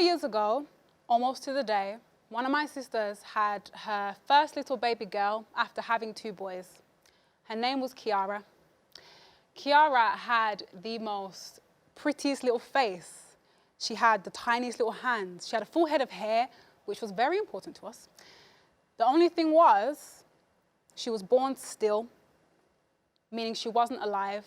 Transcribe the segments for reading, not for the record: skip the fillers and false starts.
Years ago, almost to the day, one of my sisters had her first little baby girl after having 2 boys. Her name was Kiara. Kiara had the most prettiest little face. She had the tiniest little hands. She had a full head of hair, which was very important to us. The only thing was, she was born still, meaning she wasn't alive.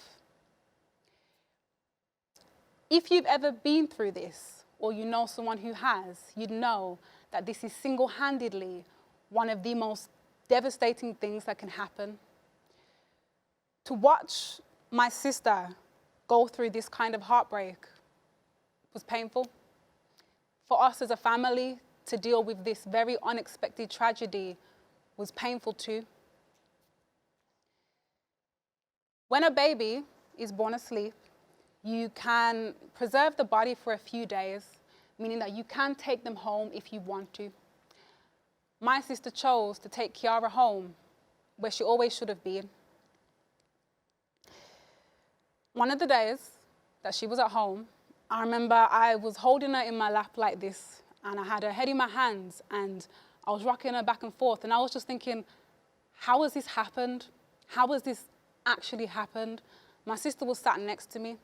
If you've ever been through this, or you know someone who has, you'd know that this is single-handedly one of the most devastating things that can happen. To watch my sister go through this kind of heartbreak was painful. For us as a family to deal with this very unexpected tragedy was painful too. When a baby is born asleep, you can preserve the body for a few days, meaning that you can take them home if you want to. My sister chose to take Kiara home, where she always should have been. One of the days that she was at home, I remember I was holding her in my lap like this, and I had her head in my hands, and I was rocking her back and forth, and I was just thinking, how has this happened? How has this actually happened? My sister was sat next to me.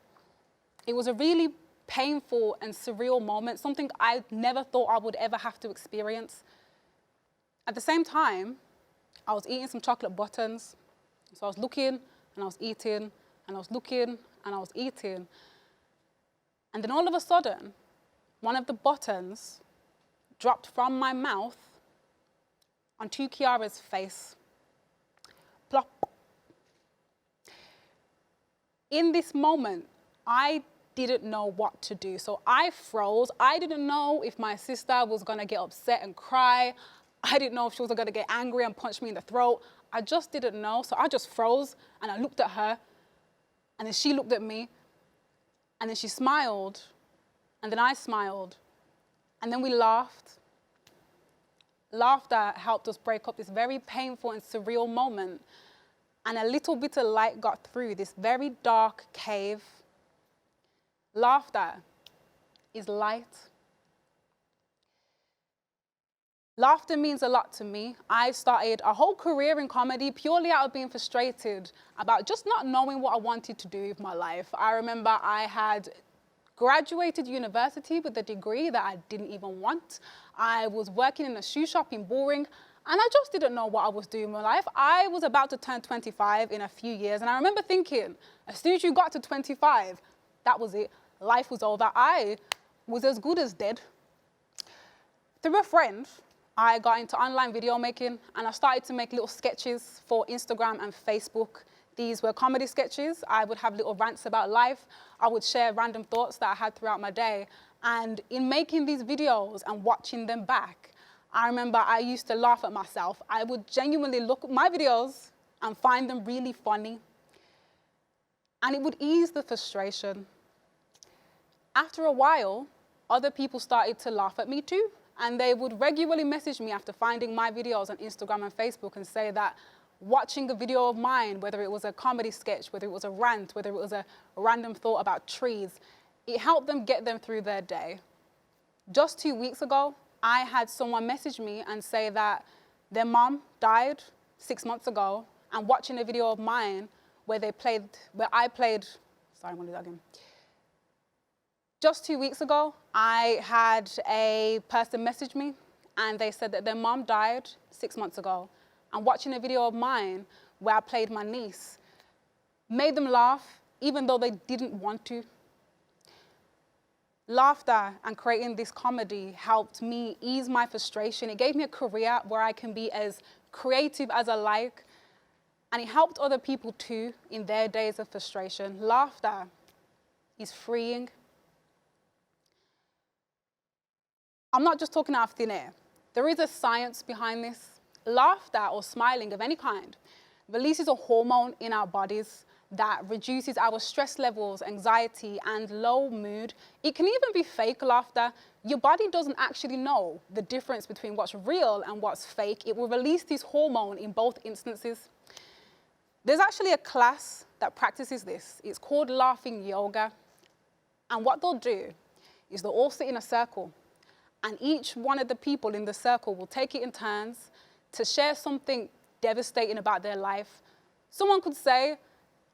It was a really painful and surreal moment, something I never thought I would ever have to experience. At the same time, I was eating some chocolate buttons. So I was looking and I was eating and I was looking and I was eating. And then all of a sudden, one of the buttons dropped from my mouth onto Kiara's face. Plop. In this moment, I didn't know what to do. So I froze. I didn't know if my sister was gonna get upset and cry. I didn't know if she was gonna get angry and punch me in the throat. I just didn't know. So I just froze and I looked at her, and then she looked at me, and then she smiled, and then I smiled, and then we laughed. Laughter helped us break up this very painful and surreal moment, and a little bit of light got through this very dark cave. Laughter is light. Laughter means a lot to me. I started a whole career in comedy purely out of being frustrated about just not knowing what I wanted to do with my life. I remember I had graduated university with a degree that I didn't even want. I was working in a shoe shop in Boring, and I just didn't know what I was doing in my life. I was about to turn 25 in a few years, and I remember thinking, as soon as you got to 25, that was it. Life was over. I was as good as dead. Through a friend, I got into online video making, and I started to make little sketches for Instagram and Facebook. These were comedy sketches. I would have little rants about life. I would share random thoughts that I had throughout my day. And in making these videos and watching them back, I remember I used to laugh at myself. I would genuinely look at my videos and find them really funny. And it would ease the frustration. After a while, other people started to laugh at me too. And they would regularly message me after finding my videos on Instagram and Facebook and say that watching a video of mine, whether it was a comedy sketch, whether it was a rant, whether it was a random thought about trees, it helped them get them through their day. Just 2 weeks ago, I had someone message me and say that their mom died 6 months ago, and watching a video of mine where I played, sorry, I'm gonna do that again. Just 2 weeks ago, I had a person message me, and they said that their mom died 6 months ago, and watching a video of mine where I played my niece made them laugh even though they didn't want to. Laughter and creating this comedy helped me ease my frustration. It gave me a career where I can be as creative as I like, and it helped other people too in their days of frustration. Laughter is freeing. I'm not just talking out of thin air. There is a science behind this. Laughter or smiling of any kind releases a hormone in our bodies that reduces our stress levels, anxiety, and low mood. It can even be fake laughter, your body doesn't actually know the difference between what's real and what's fake. It will release this hormone in both instances. There's actually a class that practices this. It's called laughing yoga. And what they'll do is they'll all sit in a circle, and each one of the people in the circle will take it in turns to share something devastating about their life. Someone could say,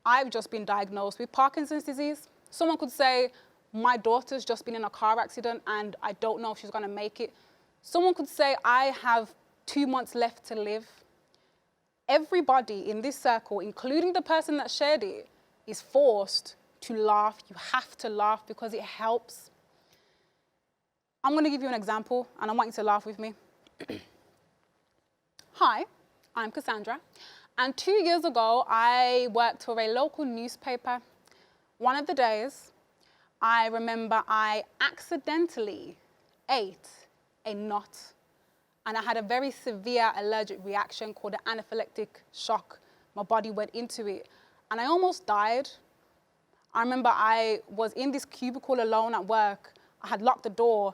I've just been diagnosed with Parkinson's disease. Someone could say, my daughter's just been in a car accident and I don't know if she's gonna make it. Someone could say, I have 2 months left to live. Everybody in this circle, including the person that shared it, is forced to laugh. You have to laugh because it helps. I'm gonna give you an example and I want you to laugh with me. Hi, I'm Cassandra. And 2 years ago, I worked for a local newspaper. One of the days, I remember I accidentally ate a nut, and I had a very severe allergic reaction called an anaphylactic shock. My body went into it, and I almost died. I remember I was in this cubicle alone at work. I had locked the door,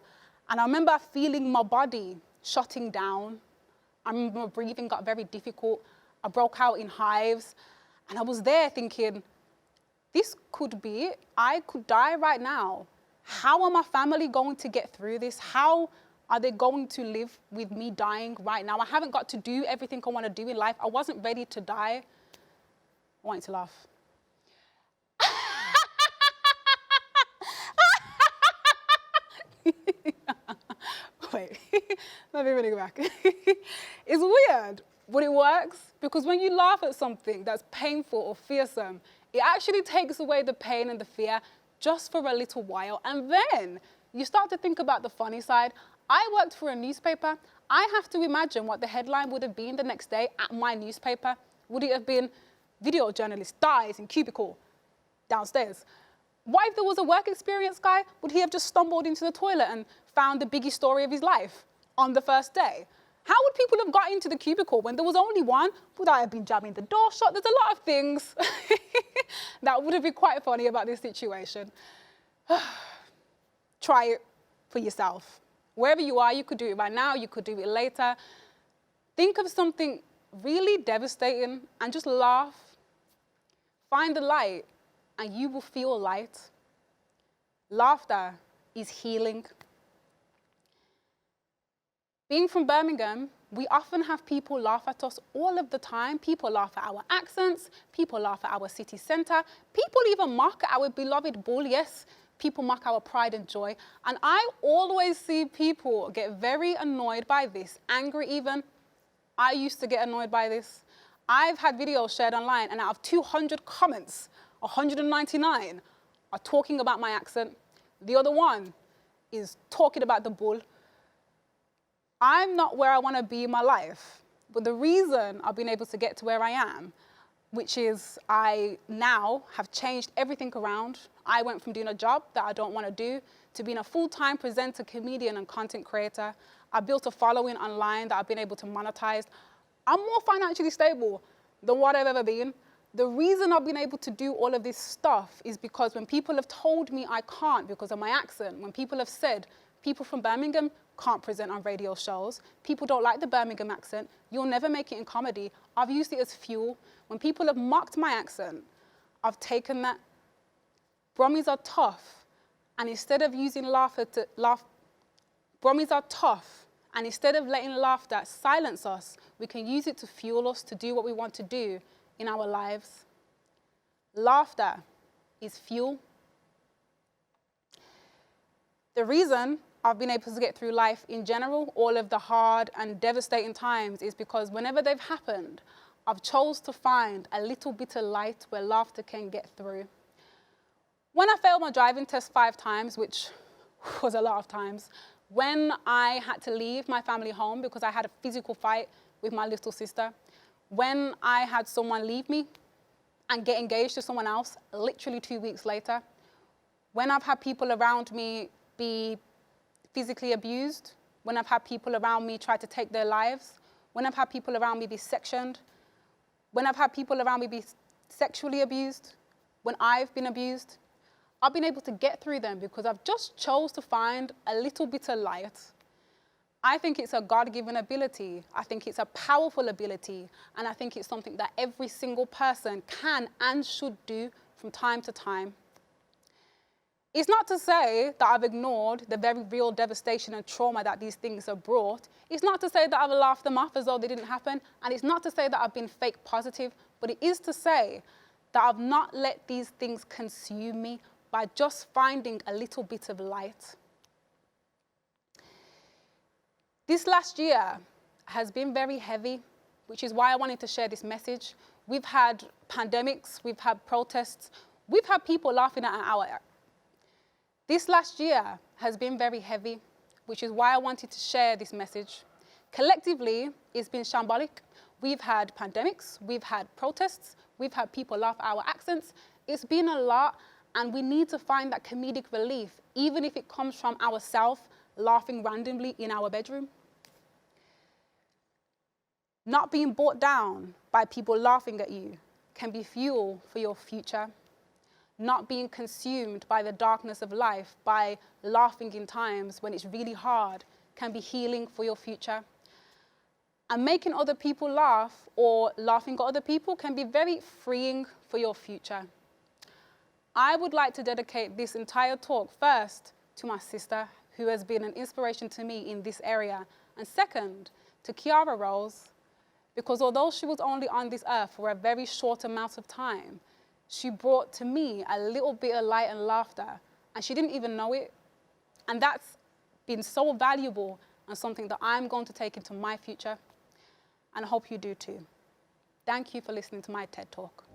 and I remember feeling my body shutting down. I remember my breathing got very difficult. I broke out in hives, and I was there thinking, this could be it. I could die right now. How are my family going to get through this? How are they going to live with me dying right now? I haven't got to do everything I want to do in life. I wasn't ready to die. I want you to laugh. Wait, let me really go back. It's weird, but it works, because when you laugh at something that's painful or fearsome, it actually takes away the pain and the fear just for a little while. And then you start to think about the funny side. I worked for a newspaper. I have to imagine what the headline would have been the next day at my newspaper. Would it have been, video journalist dies in cubicle downstairs? What if there was a work experience guy? Would he have just stumbled into the toilet and found the biggest story of his life on the first day? How would people have got into the cubicle when there was only one? Would I have been jamming the door shut? There's a lot of things that would have been quite funny about this situation. Try it for yourself. Wherever you are, you could do it right now, you could do it later. Think of something really devastating and just laugh. Find the light and you will feel light. Laughter is healing. Being from Birmingham, we often have people laugh at us all of the time. People laugh at our accents. People laugh at our city centre. People even mock our beloved bull. Yes, people mock our pride and joy. And I always see people get very annoyed by this, angry even. I used to get annoyed by this. I've had videos shared online, and out of 200 comments, 199 are talking about my accent. The other one is talking about the bull. I'm not where I want to be in my life, but the reason I've been able to get to where I am, which is I now have changed everything around. I went from doing a job that I don't want to do to being a full-time presenter, comedian, and content creator. I built a following online that I've been able to monetize. I'm more financially stable than what I've ever been. The reason I've been able to do all of this stuff is because when people have told me I can't because of my accent, when people have said people from Birmingham can't present on radio shows, people don't like the Birmingham accent, you'll never make it in comedy, I've used it as fuel. When people have mocked my accent, I've taken that. Brummies are tough, and instead of using laughter to laugh, Brummies are tough, and instead of letting laughter silence us, we can use it to fuel us to do what we want to do in our lives. Laughter is fuel. The reason I've been able to get through life in general, all of the hard and devastating times, is because whenever they've happened, I've chose to find a little bit of light where laughter can get through. When I failed my driving test 5 times, which was a lot of times, when I had to leave my family home because I had a physical fight with my little sister, when I had someone leave me and get engaged to someone else literally 2 weeks later, when I've had people around me be physically abused, when I've had people around me try to take their lives, when I've had people around me be sectioned, when I've had people around me be sexually abused, when I've been abused, I've been able to get through them because I've just chose to find a little bit of light. I think it's a God-given ability. I think it's a powerful ability. And I think it's something that every single person can and should do from time to time. It's not to say that I've ignored the very real devastation and trauma that these things have brought. It's not to say that I've laughed them off as though they didn't happen. And it's not to say that I've been fake positive, but it is to say that I've not let these things consume me by just finding a little bit of light. This last year has been very heavy, which is why I wanted to share this message. We've had pandemics, we've had protests, we've had people laughing at our This last year has been very heavy, which is why I wanted to share this message. Collectively, it's been shambolic. We've had pandemics, we've had protests, we've had people laugh at our accents. It's been a lot, and we need to find that comedic relief, even if it comes from ourselves laughing randomly in our bedroom. Not being brought down by people laughing at you can be fuel for your future. Not being consumed by the darkness of life, by laughing in times when it's really hard, can be healing for your future. And making other people laugh or laughing at other people can be very freeing for your future. I would like to dedicate this entire talk first to my sister, who has been an inspiration to me in this area, and second, to Kiara Rose, because although she was only on this earth for a very short amount of time, she brought to me a little bit of light and laughter, and she didn't even know it. And that's been so valuable and something that I'm going to take into my future, and I hope you do too. Thank you for listening to my TED Talk.